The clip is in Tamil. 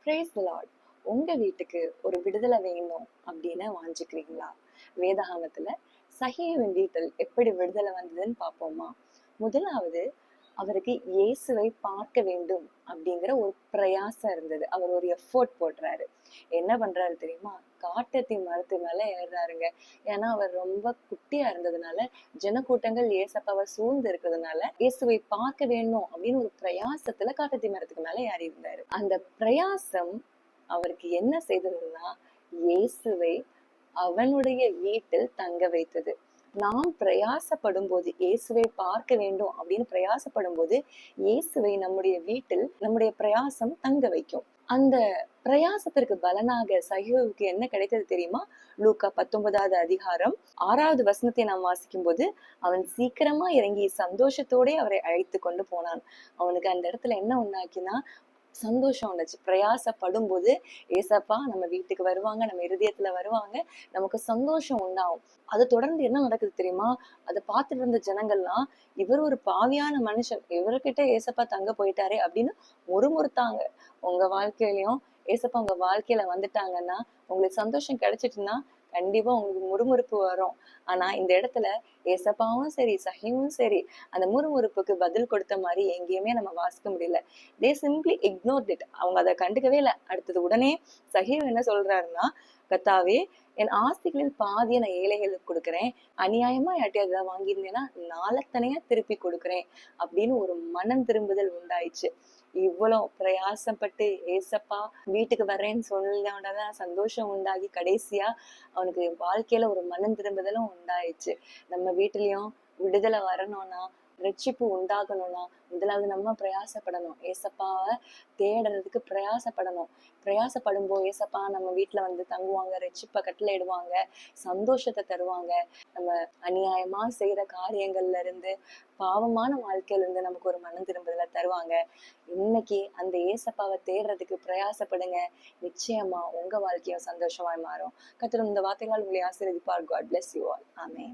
Praise the Lord. உங்க வீட்டுக்கு ஒரு விடுதலை வேணும் அப்படின்னு வாஞ்சிக்கிறீங்களா? வேதாகமத்துல சகேயுவின் வீட்டில் எப்படி விடுதலை வந்ததுன்னு பார்ப்போமா? முதலாவது, அவருக்கு இயேசுவை பார்க்க வேண்டும் அப்படிங்கிற ஒரு பிரயாசம் இருந்தது. அவர் ஒரு எஃபோர்ட் போடுறாரு. என்ன பண்றாரு தெரியுமா? காட்டத்தி மரத்து மேல ஏறுறாருங்க. ஏன்னா அவர் ரொம்ப குட்டியா இருந்ததுனால, ஜனக்கூட்டங்கள் ஏசப்பாவை சூழ்ந்து இருக்கிறதுனால, இயேசுவை பார்க்க வேணும் அப்படின்னு ஒரு பிரயாசத்துல காட்டத்தி மரத்துக்கு மேல ஏறி இருந்தாரு. அந்த பிரயாசம் அவருக்கு என்ன செய்ததுன்னா, இயேசுவை அவனுடைய வீட்டில் தங்க வைத்தது. நாம் பிரயாசப்படும் போது, இயேசுவை பார்க்க வேண்டும் அப்படின்னு பிரயாசப்படும் போது, இயேசுவை நம்முடைய வீட்டில் நம்முடைய பிரயாசம் தங்க வைக்கும். அந்த பிரயாசத்திற்கு பலனாக சகேயுவுக்கு என்ன கிடைத்தது தெரியுமா? லூக்கா 19வது அதிகாரம் 6வது வசனத்தை நாம் வாசிக்கும் போது, அவன் சீக்கிரமா இறங்கி சந்தோஷத்தோட அவரை அழைத்து கொண்டு போனான். அவனுக்கு அந்த இடத்துல என்ன உண்டாக்கினா சந்தோஷம் வந்துச்சு. பிரயாசப்படும் போது ஏசப்பா நம்ம வீட்டுக்கு வருவாங்க, நம்ம இருதயத்துல வருவாங்க, நமக்கு சந்தோஷம் உண்டாகும். அது தொடர்ந்து என்ன நடக்குது தெரியுமா? அதை பார்த்துட்டு இருந்த ஜனங்கள்லாம், இவர் ஒரு பாவியான மனுஷன், இவர்கிட்ட ஏசப்பா தங்க போயிட்டாரே அப்படின்னு முறுமுறுத்தாங்க. உங்க வாழ்க்கையிலயும் ஏசப்பா உங்க வாழ்க்கையில வந்துட்டாங்கன்னா, உங்களுக்கு சந்தோஷம் கிடைச்சிட்டுன்னா கண்டிப்பா உங்களுக்கு முறுமுறுப்பு வரும். ஆனா இந்த இடத்துல ஏசப்பாவும் சரி, சகேயுவும் சரி, அந்த முறுமுறுப்புக்கு பதில் கொடுத்த மாதிரி எங்கேயுமே நம்ம வாசிக்க முடியல. தே சிம்பிளி இக்னோர்ட் இட். அவங்க அதை கண்டுக்கவே இல்லை. அடுத்தது உடனே சகேயு என்ன சொல்றாருன்னா, கர்த்தாவே, என் ஆஸ்திகளில் பாதியை நான் ஏழைகளுக்கு கொடுக்குறேன், அநியாயமா யார்ட்டையாவது ஏதாவது வாங்கியிருந்தேன்னா நாளத்தனையா திருப்பி கொடுக்குறேன் அப்படின்னு ஒரு மனம் திரும்புதல் உண்டாயிடுச்சு. இவ்வளவு பிரயாசப்பட்டு ஏசப்பா வீட்டுக்கு வர்றேன்னு சொன்னோடதான் சந்தோஷம் உண்டாகி கடைசியா அவனுக்கு வாழ்க்கையில ஒரு மனம் திரும்புதலும் உண்டாயிடுச்சு. நம்ம வீட்டுலயும் விடுதலை வரணும்னா, ரட்சிப்பு உண்டாகணும்னா, முதலாவது நம்ம பிரயாசப்படணும். ஏசப்பாவை தேடுறதுக்கு பிரயாசப்படணும். பிரயாசப்படும் போது ஏசப்பா நம்ம வீட்டுல வந்து தங்குவாங்க, ரட்சிப்பை கட்டளையிடுவாங்க, சந்தோஷத்தை தருவாங்க. நம்ம அநியாயமா செய்யற காரியங்கள்ல இருந்து, பாவமான வாழ்க்கையில இருந்து நமக்கு ஒரு மனம் திரும்புதல தருவாங்க. இன்னைக்கு அந்த ஏசப்பாவை தேடுறதுக்கு பிரயாசப்படுங்க. நிச்சயமா உங்க வாழ்க்கையும் சந்தோஷமாய் மாறும். கர்த்தர் இந்த வார்த்தைகளால் உங்களை ஆசீர்வதிப்பார். God bless you all. Amen.